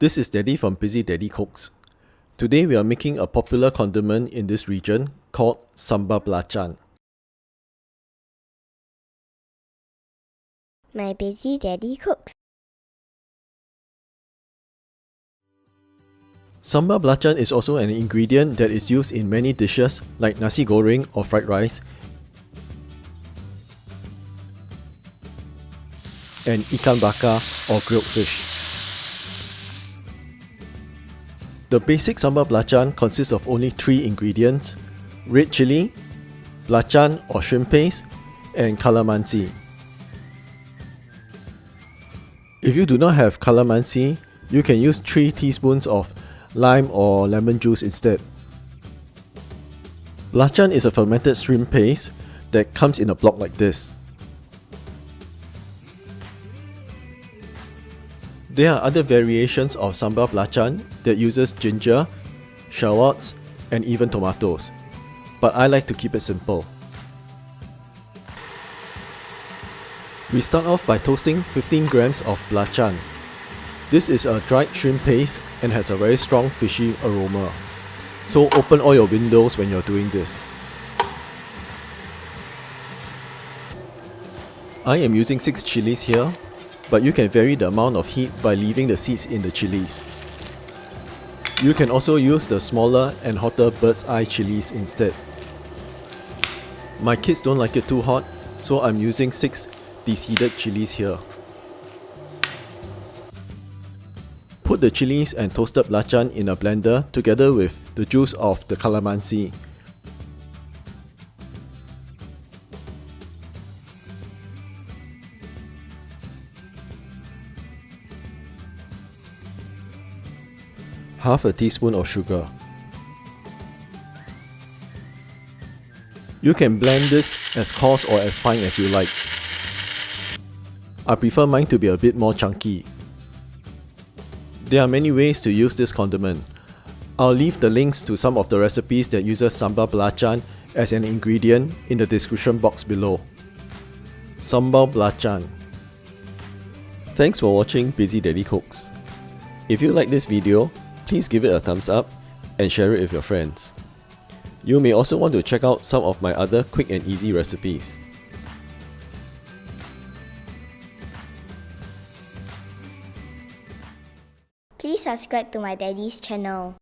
This is Daddy from Busy Daddy Cooks. Today we are making a popular condiment in this region called Sambal Belacan. My Busy Daddy Cooks. Sambal Belacan is also an ingredient that is used in many dishes like Nasi Goreng or fried rice, and Ikan Baker or grilled fish. The basic Sambal Belacan consists of only 3 ingredients: red chilli, belacan or shrimp paste, and Calamansi. If you do not have Calamansi, you can use 3 teaspoons of lime or lemon juice instead. Belacna is a fermented shrimp paste that comes in a block like this. There are other variations of Sambal Belacan that uses ginger, shallots, and even tomatoes, but I like to keep it simple. We start off by toasting 15 grams of belacan. This is a dried shrimp paste and has a very strong fishy aroma, so open all your windows when you're doing this. I am using 6 chilies here, but you can vary the amount of heat by leaving the seeds in the chilies. You can also use the smaller and hotter bird's eye chilies instead. My kids don't like it too hot, so I'm using 6 deseeded chilies here. Put the chilies and toasted belacan in a blender together with the juice of the calamansi. Half a teaspoon of sugar. You can blend this as coarse or as fine as you like. I prefer mine to be a bit more chunky. There are many ways to use this condiment. I'll leave the links to some of the recipes that uses Sambal Belacan as an ingredient in the description box below. Sambal Belacan. Thanks for watching Busy Daddy Cooks. If you like this video, please give it a thumbs up and share it with your friends. You may also want to check out some of my other quick and easy recipes. Please subscribe to my daddy's channel.